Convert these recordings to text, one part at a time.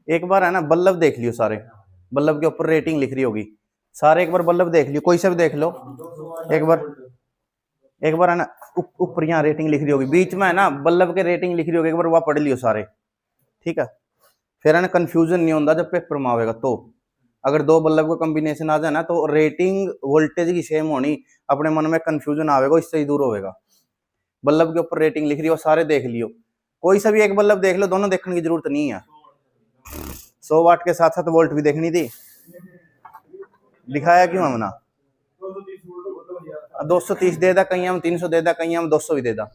एक बार है ना बल्ब देख लियो सारे, बल्ब के ऊपर रेटिंग लिख रही होगी सारे, एक बार बल्ब देख लियो, कोई सा भी देख लो एक बार, एक बार है ना ऊपर यहाँ रेटिंग लिख रही होगी, बीच में है ना बल्ब के रेटिंग लिख रही होगी, एक बार वह पढ़ लियो सारे, ठीक है। फिर है ना कंफ्यूजन नहीं होता जब पेपर में आवेगा। तो अगर दो बल्ब का कॉम्बिनेशन आ जाए ना तो रेटिंग वोल्टेज की सेम होनी, अपने मन में कंफ्यूजन आवेगा, इससे ही दूर होगा। बल्ब के ऊपर रेटिंग लिख रही हो सारे देख लियो, कोई सा भी एक बल्ब देख लो, दोनों देखने की जरूरत नहीं है। 100 वाट के साथ साथ वोल्ट भी देखनी थी, दिखाया क्यों हमने? 230 दे दा, कहीं हम 300 दे दा, कहीं हम 200 भी दे दा।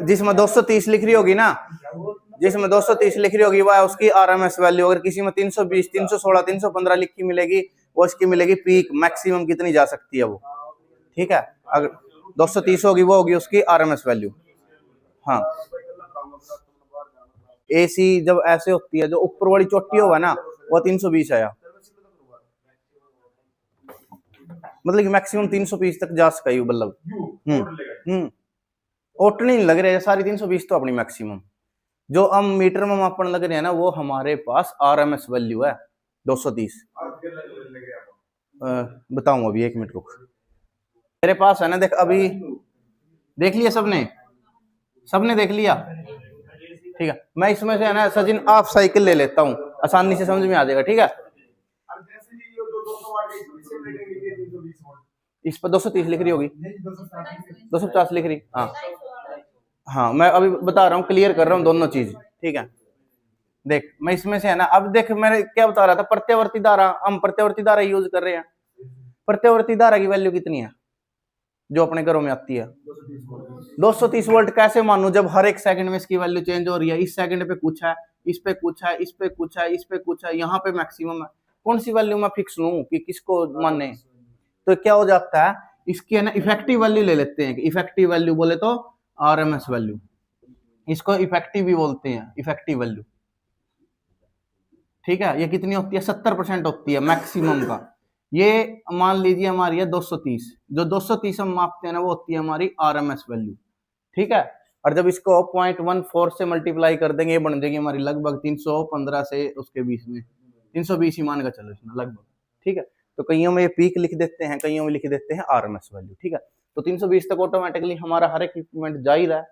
जिसमें 230 लिख रही होगी ना, जिसमें 230 लिख रही होगी वह उसकी आरएमएस वैल्यू। अगर किसी में 320, 316, 315 लिखी मिलेगी, वो उसकी मिलेगी पीक, मैक्सिमम कितनी जा सकती है वो, ठीक है। अगर 230 होगी वो होगी उसकी आरएमएस वैल्यू। हाँ, एसी जब ऐसे होती है, जो ऊपर वाली चोटी होगा ना वो 320 आया, मतलब कि मैक्सिमम 320 तक जा सका ये बल्ब। ओट नहीं लग रहे सारी 320 तो अपनी मैक्सिमम। जो हम मीटर में मापन लग रहे हैं ना वो हमारे पास आरएमएस वैल्यू है 230। बताऊं अभी, एक मिनट रुक। मेरे पास है ना, देख अभी देख लिया सबने, सबने देख लिया, ठीक है। मैं इसमें से है ना सचिन हाफ साइकिल ले लेता हूँ, आसानी से समझ में आ जाएगा, ठीक है। इस पर 230 लिख रही होगी, 250 लिख रही, हाँ हाँ, मैं अभी बता रहा हूँ, क्लियर कर रहा हूँ दोनों चीज, ठीक है। देख मैं इसमें से है ना, अब देख मैंने क्या बता रहा था, प्रत्यावर्ती धारा, हम प्रत्यावर्ती धारा यूज कर रहे हैं। प्रत्यावर्ती धारा की वैल्यू कितनी है जो अपने घरों में आती है? 230 वोल्ट। कैसे मानू जब हर एक सेकंड में इसकी वैल्यू चेंज हो रही है, इस सेकंड पे कुछ है, इस पे कुछ है, इस पे कुछ है, इस पे कुछ है, यहाँ पे मैक्सिमम है। कौन सी वैल्यू मैं फिक्स लूं कि किसको माने? तो क्या हो जाता है, इसकी है ना इफेक्टिव वैल्यू ले लेते हैं। इफेक्टिव वैल्यू बोले तो आरएमएस वैल्यू, इसको इफेक्टिव भी बोलते हैं, इफेक्टिव वैल्यू, ठीक है। ये कितनी होती है? 70% होती है मैक्सिमम का। ये मान लीजिए हमारी है 230, जो 230 हम मापते हैं ना वो होती है हमारी आरएमएस वैल्यू, ठीक है। और जब इसको 0.14 से मल्टीप्लाई कर देंगे, ये बन जाएगी हमारी लगभग 315 से उसके बीच में 320 ही मान का चलो इसमें लगभग, ठीक है। तो कईयों में ये पीक लिख देते हैं, कईयों में लिख देते हैं आरएमएस वैल्यू, ठीक है। तो 320 तक ऑटोमेटिकली हमारा हर एक इक्विपमेंट जा ही रहा है,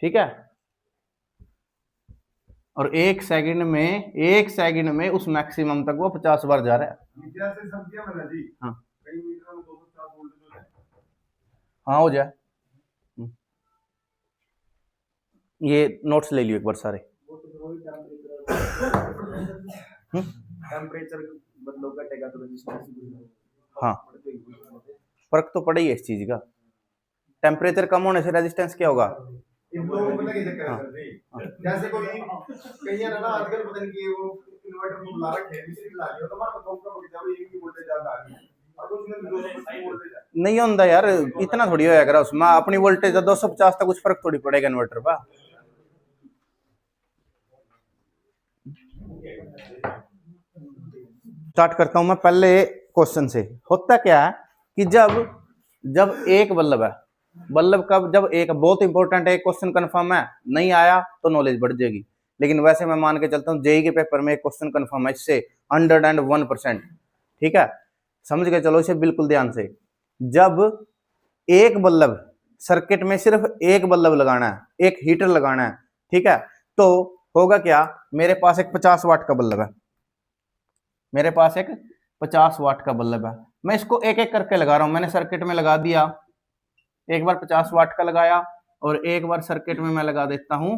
ठीक है। और एक सेकंड में उस मैक्सिमम तक वो 50 बार जा रहा है। हाँ हाँ, हो जाए। ये नोट्स ले लियो एक बार सारे। टेम्परेचर बदलो घटेगा तो रेजिस्टेंस, हाँ फर्क तो पड़ा ही है इस चीज का। टेम्परेचर कम होने से रेजिस्टेंस क्या होगा? जैसे कोई कहीं है ना आजकल पता नहीं कि वो इन्वर्टर को बुला रखे हैं, मिस्त्री बुला रही हो तो हमारा कंप्यूटर को जाओ, ये भी वोल्टेज ज्यादा आ गई और उसमें 250 वोल्टेज नहीं होता यार, इतना थोड़ी होया करा उसमें, अपनी वोल्टेज 250 तक कुछ फर्क थोड़ी पड़ेगा इन्वर्टर पर। स्टार्ट करता हूं मैं पहले क्वेश्चन से। होता क्या है कि जब एक बल्ब है, बल्ब कब, जब एक, बहुत इंपॉर्टेंट है, क्वेश्चन कंफर्म है, नहीं आया तो नॉलेज बढ़ जाएगी, लेकिन वैसे मैं मान के चलता हूं जेई के पेपर में एक क्वेश्चन कंफर्म है इससे 101%, ठीक है। समझ के चलो इसे बिल्कुल ध्यान से। जब एक बल्ब, सर्किट में सिर्फ एक बल्ब लगाना है, एक हीटर लगाना है, ठीक है, तो होगा क्या, मेरे पास एक 50 वाट का बल्ब है, मेरे पास एक 50 वाट का बल्ब है, मैं इसको एक एक करके लगा रहा हूं। मैंने सर्किट में लगा दिया, एक बार 50 वाट का लगाया और एक बार सर्किट में मैं लगा देता हूं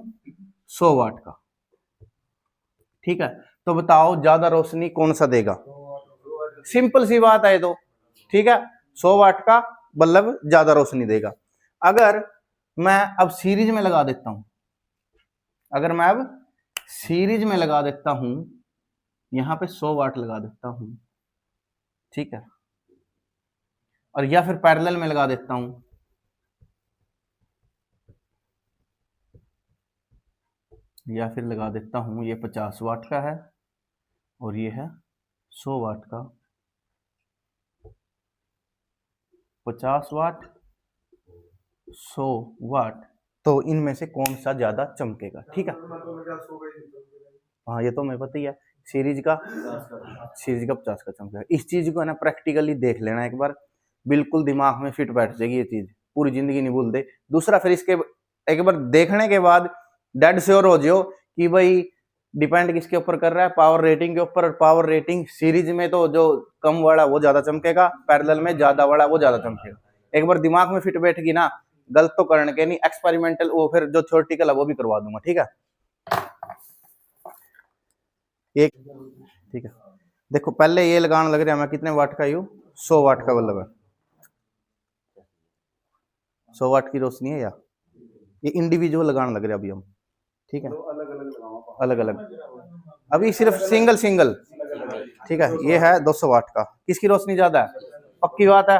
100 वाट का, ठीक है। तो बताओ ज्यादा रोशनी कौन सा देगा? सिंपल सी बात है तो, ठीक है, 100 वाट का बल्ब ज्यादा रोशनी देगा। अगर मैं अब सीरीज में लगा देता हूं, अगर मैं अब सीरीज में लगा देता हूं, यहां पे 100 वाट लगा देता हूं, ठीक है, और या फिर पैरेलल में लगा देता हूं, या फिर लगा देता हूं ये 50 वाट का है और ये है 100 वाट का, 50 वाट, 100 वाट, तो इनमें से कौन सा ज्यादा चमकेगा? ठीक है, हाँ ये तो मैं पता ही है। सीरीज का 50 का चमकेगा। इस चीज को है ना प्रैक्टिकली देख लेना एक बार, बिल्कुल दिमाग में फिट बैठ जाएगी ये चीज, पूरी जिंदगी नहीं भूल दे। दूसरा फिर इसके एक बार देखने के बाद डेड श्योर हो जाओ कि भाई डिपेंड किसके ऊपर कर रहा है, पावर रेटिंग के ऊपर। पावर रेटिंग सीरीज में तो जो कम वाला वो ज्यादा चमकेगा, पैरेलल में ज्यादा वाला वो ज्यादा चमकेगा। एक बार दिमाग में फिट बैठेगी ना, गलत तो करने के नहीं, एक्सपेरिमेंटल वो फिर जो थ्योरेटिकल है वो भी करवा दूंगा। ठीक है, एक ठीक है। देखो पहले ये लगाने लग रहा है मैं, कितने वाट का यू 100 वाट का बल्ब है, 100 वाट की रोशनी है, या ये इंडिविजुअल लगाने लग रहे हैं अभी हम। ठीक है, अलग अलग अभी सिर्फ सिंगल सिंगल। ठीक है, ये है 200 वाट का, किसकी रोशनी ज्यादा है? पक्की बात है,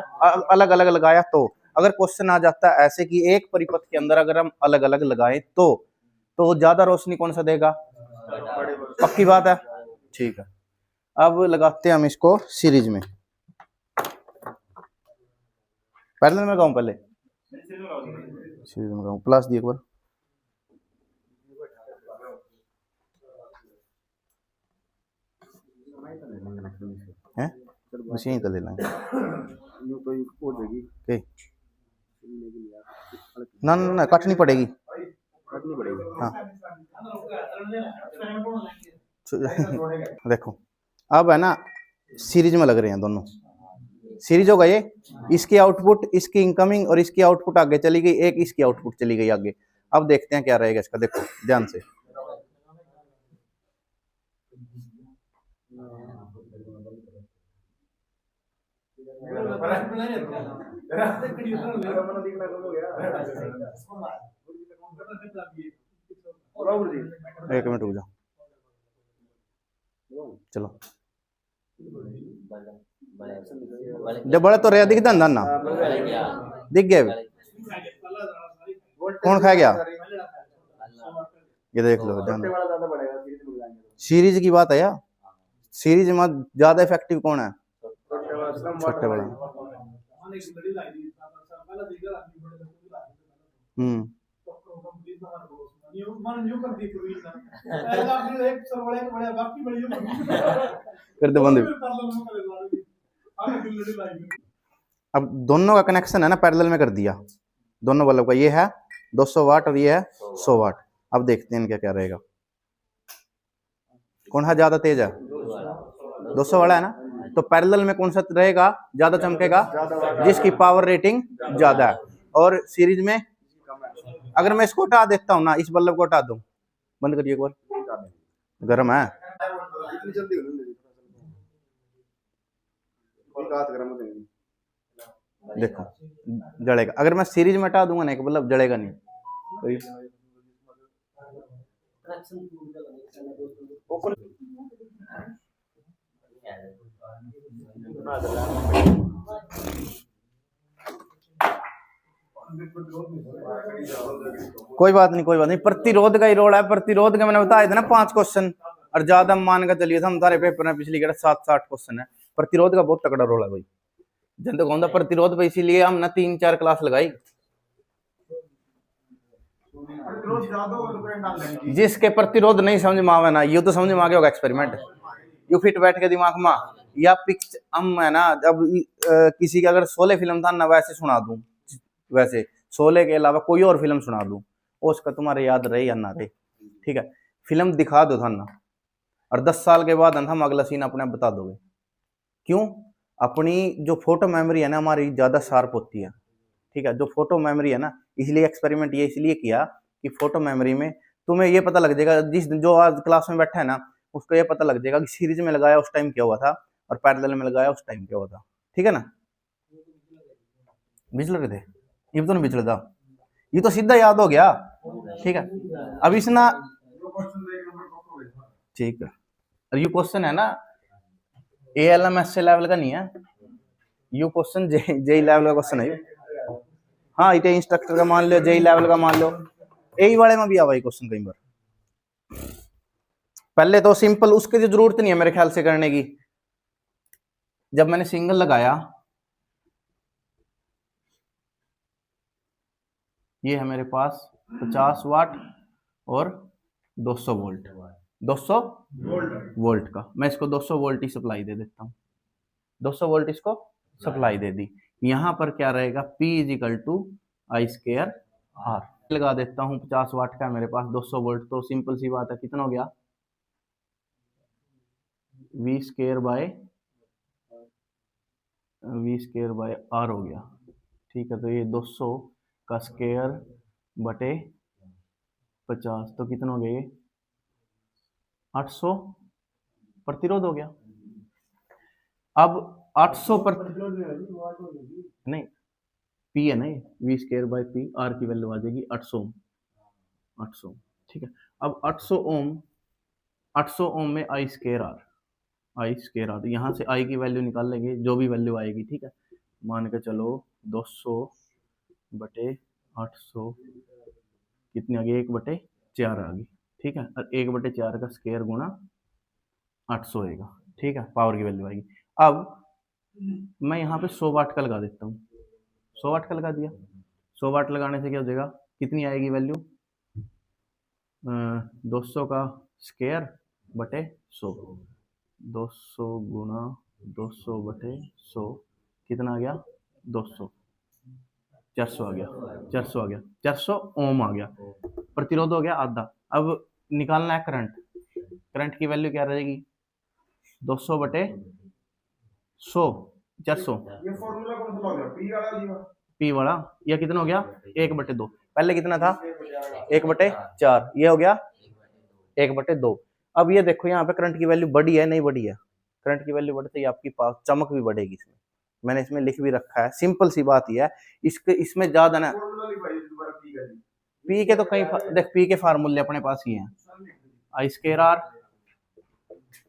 अलग अलग लगाया तो। अगर क्वेश्चन आ जाता है ऐसे कि एक परिपथ के अंदर अगर हम अलग अलग लगाएं तो ज्यादा रोशनी कौन सा देगा? पक्की बात है। ठीक है, अब लगाते हैं हम इसको सीरीज में। पैरेलल में लगाऊं पहले? सीरीज में लगाऊं, प्लस दिए एक बार। हैं बस यहीं तो ले लेंगे। ना ना ना, काटनी पड़ेगी। हाँ देखो अब है ना, सीरीज में लग रहे हैं दोनों। सीरीज होगा ये, इसकी आउटपुट इसकी इनकमिंग और इसकी आउटपुट आगे चली गई, एक इसकी आउटपुट चली गई आगे। अब देखते हैं क्या रहेगा इसका, देखो ध्यान से। एक मिनट रुक जाओ, चलो। जब बड़े तो रहा दिखता ना, दिख गया कौन खा गया? ये देख लो ध्यान। सीरीज की बात है यार, सीरीज में ज्यादा इफेक्टिव कौन है? छोटे वाला। कर दे बंद। अब दोनों का कनेक्शन है ना पैरेलल में कर दिया, दोनों बल्ब का। ये है 200 वाट और ये है 100 वाट। अब देखते हैं इनका क्या रहेगा, कौन सा ज्यादा तेज है? 200 वाला है ना, तो पैरेलल में कौन सा रहेगा ज्यादा चमकेगा? जिसकी पावर रेटिंग ज्यादा है। और सीरीज में अगर मैं इसको हटा देता हूं ना, इस बल्ब को हटा दूं, बंद करिए एक बार, गर्म है। देखो जलेगा, अगर मैं सीरीज में हटा दूंगा ना एक बल्ब, जलेगा नहीं। कोई बात नहीं, कोई बात नहीं, प्रतिरोध का ही रोल है। प्रतिरोध का मैंने बताया था ना 5 क्वेश्चन, और ज्यादा मान का चलिए था हम सारे पेपर में पिछली 7-8 क्वेश्चन है। प्रतिरोध का बहुत तगड़ा रोल है भाई, जन तो कहूँ प्रतिरोध पे, इसीलिए हम ना 3-4 क्लास लगाई। जिसके प्रतिरोध नहीं समझ में आवे ना, यू तो समझ में आ गया होगा एक्सपेरिमेंट, यू फिट बैठ के दिमाग में, या पिक्च हम है ना, जब किसी का अगर शोले फिल्म था ना, वैसे सुना दूं, वैसे शोले के अलावा कोई और फिल्म सुना दूं, उसका तुम्हारे याद रहे या ना रहे। ठीक है, फिल्म दिखा दो था ना, और 10 साल के बाद हम अगला सीन अपने आप बता दोगे। क्यों? अपनी जो फोटो मेमोरी है ना हमारी ज्यादा शार्प होती है। ठीक है, जो फोटो मेमोरी है ना, इसलिए एक्सपेरिमेंट ये इसलिए किया कि फोटो मेमोरी में तुम्हें ये पता लग जाएगा, जिस जो आज क्लास में बैठा है ना, उसको ये पता लग जाएगा कि सीरीज में लगाया उस टाइम क्या हुआ था और पैरेलल में लगाया उस टाइम क्या हुआ था। ठीक है ना, बिचल रहे थे ये तो नहीं बिचल था, ये तो सीधा याद हो गया। ठीक है, अब इसना ठीक है, और ये क्वेश्चन है ना ALMS लेवल का नहीं है, यू क्वेश्चन जेई लेवल का क्वेश्चन है। हाँ इतने इंस्ट्रक्टर का मान लो, जेई लेवल का मान लो, यही वाले में भी आवा क्वेश्चन कई बार। पहले तो सिंपल, उसकी तो जरूरत नहीं है मेरे ख्याल से करने की। जब मैंने सिंगल लगाया ये है मेरे पास 50 वाट और 200 वोल्ट, 200 वोल्ट का। मैं इसको 200 वोल्ट ही सप्लाई दे देता हूँ, 200 वोल्ट इसको सप्लाई दे दी। यहाँ पर क्या रहेगा, P is equal to I square R. लगा देता हूँ 50 वाट का मेरे पास 200 वोल्ट, तो सिंपल सी बात है, कितना हो गया, वी स्केयर बाय आर हो गया। ठीक है, तो ये 200 का स्केयर बटे 50, तो कितना हो गया, ये 800 प्रतिरोध हो गया। अब 800 नहीं, पी है ना, ये V square by P, R की वैल्यू आ जाएगी 800, 800। ठीक है, अब 800 ओम में आई स्केयर आर, यहाँ से आई की वैल्यू निकाल लेंगे, जो भी वैल्यू आएगी। ठीक है, मान के चलो 200 बटे 800 कितनी आ गई, 1/4 आ गई। ठीक है, और 1/4 का स्केयर गुणा 800 आएगा। ठीक है, पावर की वैल्यू आएगी। अब मैं यहाँ पे 100 वाट का लगा देता हूँ, 100 वाट का लगा दिया। 100 वाट लगाने से क्या हो जाएगा, कितनी आएगी वैल्यू, 200 का स्केयर बटे 100, 200 गुणा 200 बटे 100 कितना आ गया, 200, 400 आ गया, 400 आ गया, 400 ओम आ गया। प्रतिरोध हो गया आधा। अब निकालना है करंट, करंट की वैल्यू क्या रहेगी, 200 बटे 100, 400। ये फॉर्मूला कौन सा हो गया, पी वाला, यह कितना हो गया, 1/2। पहले कितना था, 1/4, ये हो गया 1/2। अब ये देखो यहाँ पे करंट की वैल्यू बढ़ी है नहीं बढ़ी है, करंट की वैल्यू बढ़ते ही आपकी पास चमक भी बढ़ेगी। इसमें मैंने इसमें लिख भी रखा है, सिंपल सी बात ही है। इसमें ज्यादा ना, पी के तो कई देख, पी के फार्मूले अपने पास ही हैं, I square R,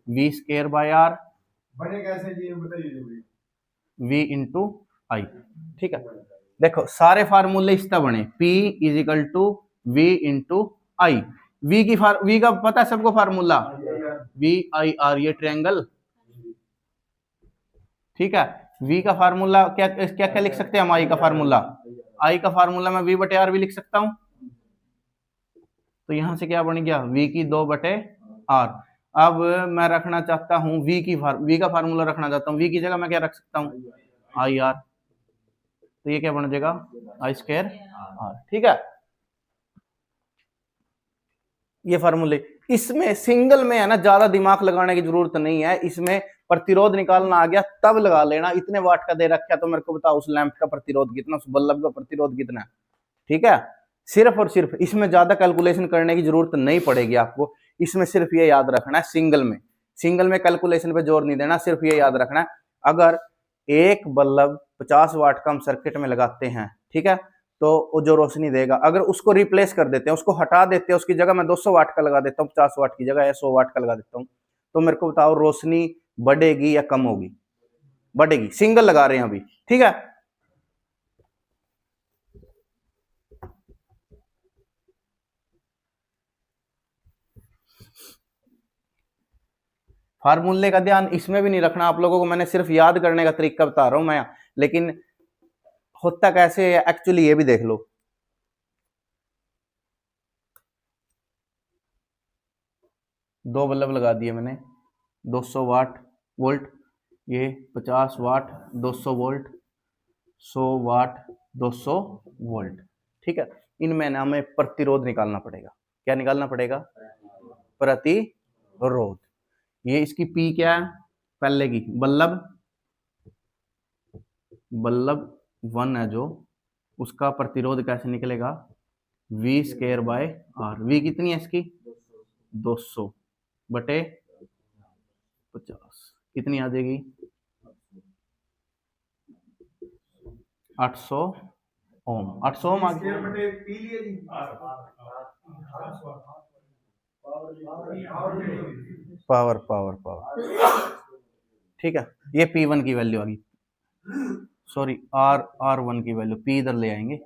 V square by R, बने कैसे जी बताइए, वी इंटू आई। ठीक है, देखो सारे फार्मूले इस तरह बने, P is equal to V into I. V का पता है सबको फार्मूला, वी आई आर, ये ट्रायंगल। ठीक है, V का फार्मूला क्या क्या क्या लिख सकते हैं हम, I का फार्मूला, I का फार्मूला मैं V/R भी लिख सकता हूं। तो यहां से क्या बन गया, V की 2/R। अब मैं रखना चाहता हूं V का फार्मूला रखना चाहता हूं, V की जगह मैं क्या रख सकता हूं, IR। तो ये क्या बन जाएगा, I स्क्वायर R। ठीक है, ये फार्मूले। इसमें सिंगल में है ना, ज्यादा दिमाग लगाने की जरूरत नहीं है। इसमें प्रतिरोध निकालना आ गया तब लगा लेना। इतने वाट का दे रखा है तो मेरे को बताओ उस लैंप का प्रतिरोध कितना, उस बल्ब का प्रतिरोध कितना है। ठीक है, सिर्फ और सिर्फ इसमें ज्यादा कैलकुलेशन करने की जरूरत नहीं पड़ेगी आपको। इसमें सिर्फ ये याद रखना है, सिंगल में कैलकुलेशन पे जोर नहीं देना, सिर्फ ये याद रखना है, अगर एक बल्ब 50 वाट का हम सर्किट में लगाते हैं, ठीक है, तो वो जो रोशनी देगा, अगर उसको रिप्लेस कर देते हैं, उसको हटा देते हैं, उसकी जगह मैं 200 वाट का लगा देता हूँ, 50 वाट की जगह या 100 वाट का लगा देता हूँ, तो मेरे को बताओ रोशनी बढ़ेगी या कम होगी, बढ़ेगी। सिंगल लगा रहे हैं अभी। ठीक है, फार्मूले का ध्यान इसमें भी नहीं रखना आप लोगों को, मैंने सिर्फ याद करने का तरीका बता रहा हूं मैं, लेकिन होता कैसे है एक्चुअली ये भी देख लो। दो बल्ब लगा दिए मैंने, 200 वाट वोल्ट, ये 50 वाट 200 वोल्ट, 100 वाट 200 वोल्ट। ठीक है, इनमें ना हमें प्रतिरोध निकालना पड़ेगा। क्या निकालना पड़ेगा, प्रतिरोध। ये इसकी पी क्या है, पहले की बल्ब 1 है जो, उसका प्रतिरोध कैसे निकलेगा, V square by R. V कितनी है इसकी, 200 बटे 50 कितनी आ जाएगी, 800 ओम। 800 ओम आ गई, पावर पावर पावर। ठीक है, ये P1 की वैल्यू आ गई, सॉरी R1 की वैल्यू, P इधर ले आएंगे,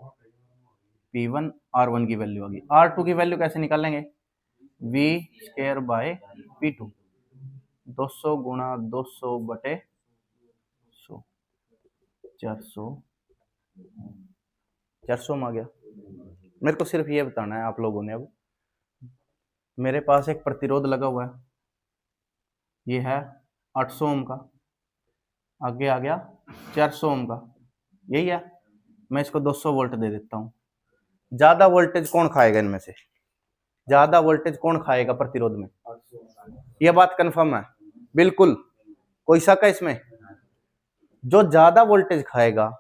P1 R1 की वैल्यू आ गई। R2 की वैल्यू कैसे निकालेंगे, V स्क्वायर बाय P2, 200 गुणा 200 बटे 100, 400 में आ गया। मेरे को सिर्फ ये बताना है आप लोगों ने। अब मेरे पास एक प्रतिरोध लगा हुआ है, ये है 800 ओम का, आगे आ गया 400 ओम का, यही है। मैं इसको 200 वोल्ट दे देता हूँ। ज्यादा वोल्टेज कौन खाएगा इनमें से? ज्यादा वोल्टेज कौन खाएगा प्रतिरोध में? यह बात कंफर्म है, बिल्कुल, कोई शक है इसमें? जो ज्यादा वोल्टेज खाएगा,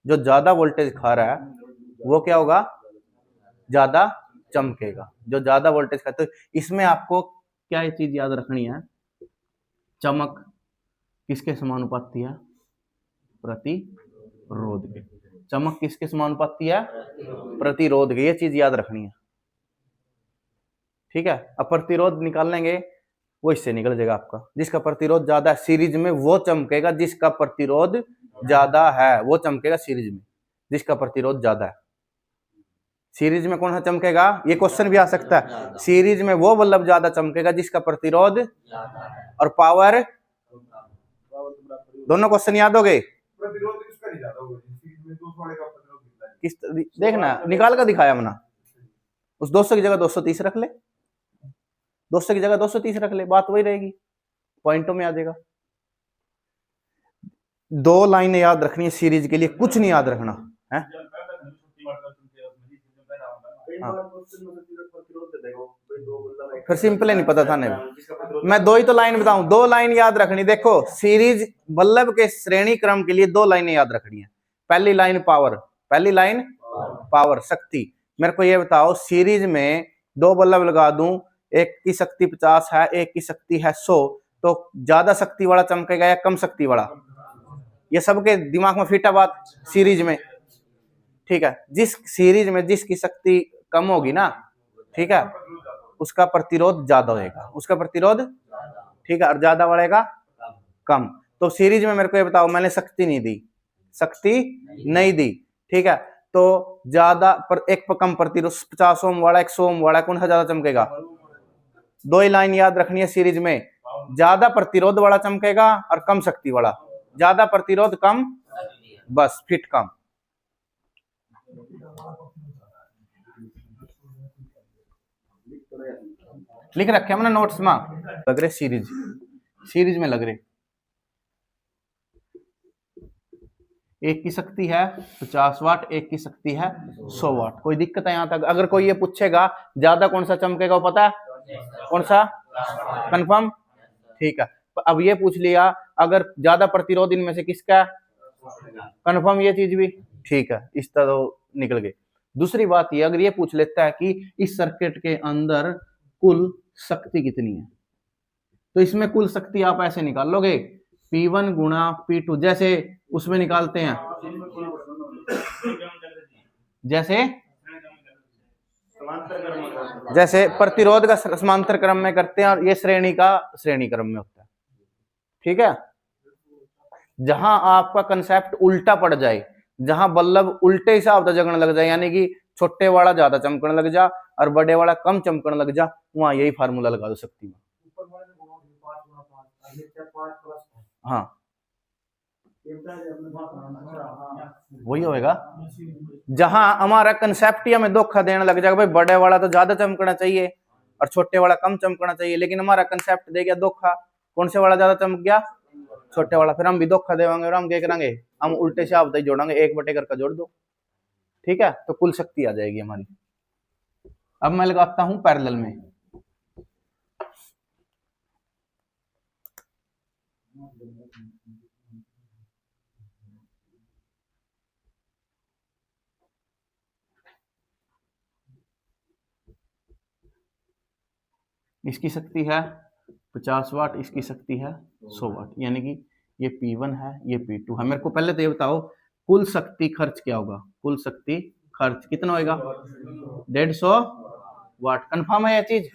जो ज्यादा वोल्टेज खा रहा है वो क्या होगा? ज्यादा चमकेगा। जो ज्यादा वोल्टेज खाते, तो इसमें आपको क्या ये चीज याद रखनी है, चमक किसके समानुपाती है? प्रतिरोध के। चमक किसके समानुपाती है? प्रतिरोध के। ये चीज याद रखनी है, ठीक है। अब प्रतिरोध निकाल लेंगे, वो इससे निकल जाएगा आपका। जिसका प्रतिरोध ज्यादा है सीरीज में वो चमकेगा, जिसका प्रतिरोध ज्यादा है वो चमकेगा सीरीज में, जिसका प्रतिरोध ज्यादा है। सीरीज में कौन सा चमकेगा? ये क्वेश्चन भी आ सकता है। सीरीज में वो बल्ब ज्यादा चमकेगा जिसका प्रतिरोध और पावर, दोनों क्वेश्चन याद हो गए? किस देखना, निकाल कर दिखाया मैंने। उस 200 की जगह 230 रख ले, 200 की जगह 230 रख ले, बात वही रहेगी, पॉइंटों में आ जाएगा। 2 लाइनें याद रखनी है सीरीज के लिए, कुछ नहीं याद रखना है। फिर सिंपल नहीं पता था नहीं, मैं 2 ही तो लाइन बताऊं, 2 लाइन याद रखनी। देखो सीरीज बल्लभ के श्रेणी क्रम के लिए 2 लाइनें याद रखनी है। पहली लाइन पावर, पहली लाइन पावर शक्ति। मेरे को ये बताओ, सीरीज में 2 बल्लभ लगा दूं, एक की शक्ति 50 है, एक की शक्ति है 100, तो ज्यादा शक्ति वाला चमकेगा या कम शक्ति वाला? ये सबके दिमाग में फिट है बात सीरीज में, ठीक है। जिस सीरीज में जिसकी शक्ति कम होगी ना, ठीक है, उसका प्रतिरोध ज्यादा होगा, उसका प्रतिरोध, ठीक है, और ज्यादा बढ़ेगा कम। तो सीरीज में मेरे को ये बताओ, मैंने शक्ति नहीं दी, शक्ति नहीं दी, ठीक है, तो ज्यादा पर एक कम प्रतिरोध 50 ओम वाला 100 ओम वाला कौन सा ज्यादा चमकेगा? 2 ही लाइन याद रखनी है सीरीज में, ज्यादा प्रतिरोध वाला चमकेगा और कम शक्ति वाला। ज्यादा प्रतिरोध कम, बस फिट कम। लिख रखे हमने नोट्स में, लग रहे सीरीज, सीरीज में लग रहे। एक की शक्ति है 50 वाट, एक की शक्ति है 100 वाट। कोई दिक्कत है यहां तक? अगर कोई ये पूछेगा ज्यादा कौन सा चमकेगा, वो पता है कौन सा? कंफर्म, ठीक है। अब ये पूछ लिया अगर ज्यादा प्रतिरोध इनमें से किसका? कंफर्म ये चीज भी, ठीक है, इस तरह तो निकल गए। दूसरी बात ये, अगर ये पूछ लेता है कि इस सर्किट के अंदर कुल शक्ति कितनी है, तो इसमें कुल शक्ति आप ऐसे निकाल लोगे, P1 गुणा P2, जैसे उसमें निकालते हैं, जैसे प्रतिरोध का समांतर क्रम में करते हैं, और ये श्रेणी का श्रेणी क्रम में होता है, ठीक है। जहां आपका कंसेप्ट उल्टा पड़ जाए, जहां बल्लभ उल्टे हिसाब से जगने लग जाए, यानी कि छोटे वाला ज्यादा चमकने लग जा और बड़े वाला कम चमकने लग जा, वहां यही फार्मूला लगा दो शक्ति में। हाँ वही होएगा। जहां हमारा कंसेप्ट हमें धोखा देने लग जाएगा, भाई बड़े वाला तो ज्यादा चमकना चाहिए और छोटे वाला कम चमकना चाहिए, लेकिन हमारा कंसेप्ट दे गया धोखा, कौन से वाला ज्यादा चमक गया? छोटे वाला। फिर हम भी धोखा देवांगे और हम क्या करेंगे, हम उल्टे से आप जोड़ेंगे, 1/कर का जोड़ दो, ठीक है, तो कुल शक्ति आ जाएगी हमारी। अब मैं लगाता हूं पैरेलल में, इसकी शक्ति है 50 वाट, इसकी शक्ति है 100 वाट, यानी कि ये P1 है, ये P2 है। मेरे को पहले तो ये बताओ कुल शक्ति खर्च क्या होगा? कुल शक्ति खर्च कितना होगा? 150 वाट। कंफर्म है ये चीज?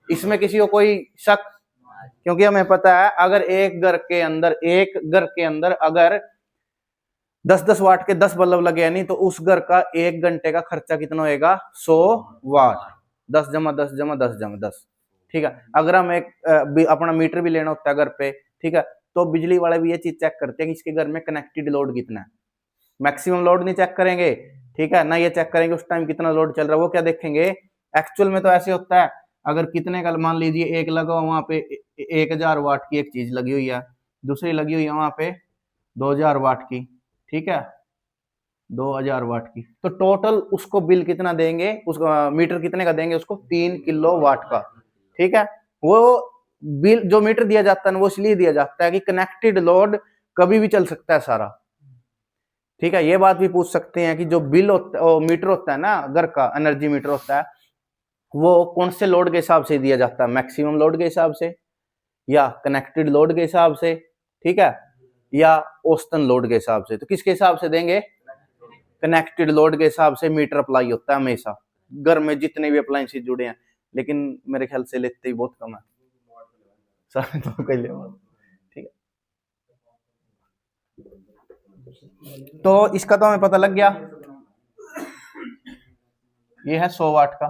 इसमें किसी को कोई शक? क्योंकि हमें पता है अगर एक घर के अंदर अगर 10-10 वाट के 10 बल्ब लगे, यानी तो उस घर का 1 घंटे का खर्चा कितना होगा? 100 वाट। 10 जमा 10 जमा 10 जमा 10, ठीक है। अगर हम एक अपना मीटर भी लेना होता है घर पे, ठीक है, तो बिजली वाले भी ये चीज चेक करते हैं कि इसके घर में कनेक्टेड लोड कितना है। मैक्सिमम लोड नहीं चेक करेंगे, ठीक है ना, ये चेक करेंगे उस टाइम कितना लोड चल रहा है, वो क्या देखेंगे। एक्चुअल में तो ऐसे होता है, अगर कितने का मान लीजिए एक लगा वहां पे 1000 वाट की एक चीज लगी हुई है, दूसरी लगी हुई है वहां पे 2000 वाट की, ठीक है 2000 वाट की, तो टोटल उसको बिल कितना देंगे, उसको मीटर कितने का देंगे उसको, 3 किलो वाट का। ठीक है, वो बिल जो मीटर दिया जाता है ना, वो इसलिए दिया जाता है कि कनेक्टेड लोड कभी भी चल सकता है सारा। ठीक है, ये बात भी पूछ सकते हैं कि जो बिल होता मीटर होता है ना घर का, एनर्जी मीटर होता है, वो कौन से लोड के हिसाब से दिया जाता है, मैक्सिमम लोड के हिसाब से या कनेक्टेड लोड के हिसाब से, ठीक है, या औसतन लोड के हिसाब से। तो किसके हिसाब से देंगे, कनेक्टेड लोड के हिसाब से मीटर अप्लाई होता है हमेशा, घर में जितने भी अप्लायंसेस जुड़े हैं, लेकिन मेरे ख्याल से लेते ही बहुत कम है, सारे तो कर लिया। ठीक है, तो इसका तो हमें पता लग गया, ये है 100 वाट का।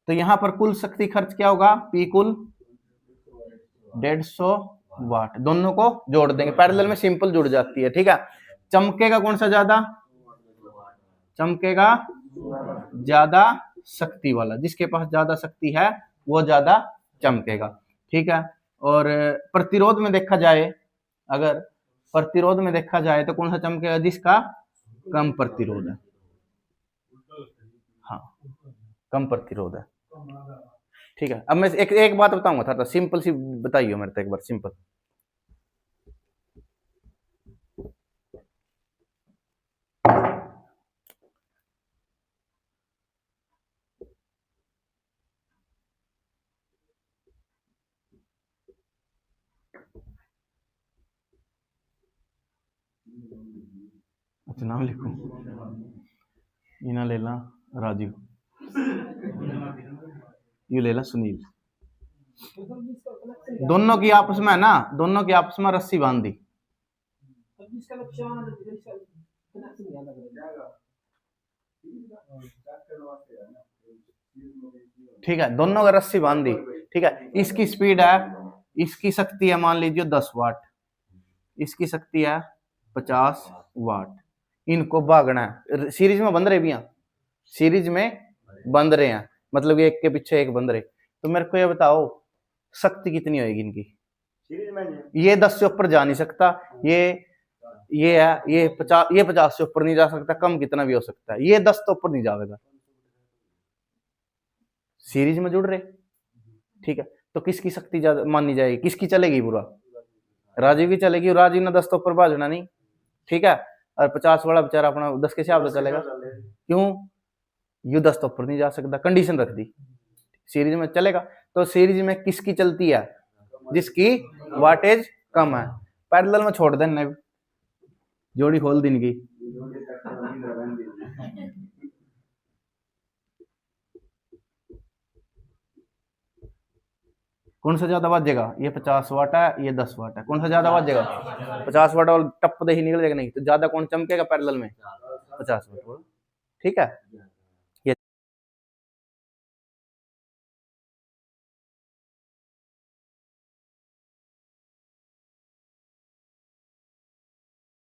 तो यहां पर कुल शक्ति खर्च क्या होगा, पी कुल 150 वाट, दोनों को जोड़ देंगे, पैरेलल में सिंपल जुड़ जाती है। ठीक है, चमकेगा कौन सा ज्यादा, चमकेगा ज्यादा शक्ति वाला, जिसके पास ज्यादा शक्ति है वो ज्यादा चमकेगा। ठीक है, और प्रतिरोध में देखा जाए, अगर प्रतिरोध में देखा जाए तो कौन सा चमकेगा, जिसका कम प्रतिरोध है। हाँ, कम प्रतिरोध है। ठीक है, अब मैं एक बात बताऊंगा था, सिंपल सी बताइए मेरे को एक बार, सिंपल। अच्छा, नाम लिखूं, इना ले ला राजू, ये ले ला सुनील, दोनों की आपस में ना, दोनों की आपस में रस्सी बांध दी। ठीक है, दोनों का रस्सी बांध दी। ठीक है, इसकी स्पीड है, इसकी शक्ति है मान लीजिए 10 वाट, इसकी शक्ति है 50 वाट, इनको भागना है, सीरीज में बंध रहे भी हैं, सीरीज में बंध रहे हैं, मतलब एक के पीछे एक बंध रहे। तो मेरे को ये बताओ शक्ति कितनी होगी इनकी, ये 10 से ऊपर जा नहीं सकता, ये है, ये 50 से ऊपर नहीं जा सकता, कम कितना भी हो सकता है, ये 10 तो ऊपर नहीं जाएगा, सीरीज में जुड़ रहे। ठीक है, तो किसकी शक्ति ज्यादा मानी जाएगी, किसकी चलेगी पूरा, राजीव की चलेगी, राजीव ने 10 तो ऊपर भाजना नहीं। ठीक है, और 50 वाला बेचारा अपना 10 के हिसाब से चलेगा, क्यों, यू 10 तो ऊपर नहीं जा सकता, कंडीशन रख दी, सीरीज में चलेगा। तो सीरीज में किसकी चलती है, जिसकी वाटेज कम है, पैरेलल में छोड़ देना, जोड़ी खोल दिन की। कौन सा ज्यादा बाजेगा, ये 50 वाट है, ये 10 वाट है, कौन सा ज्यादा बाजेगा, 50 वाट और टप दे ही निकल जाएगा, नहीं तो ज्यादा कौन चमकेगा पैरेलल में, 50 वाट। ठीक है,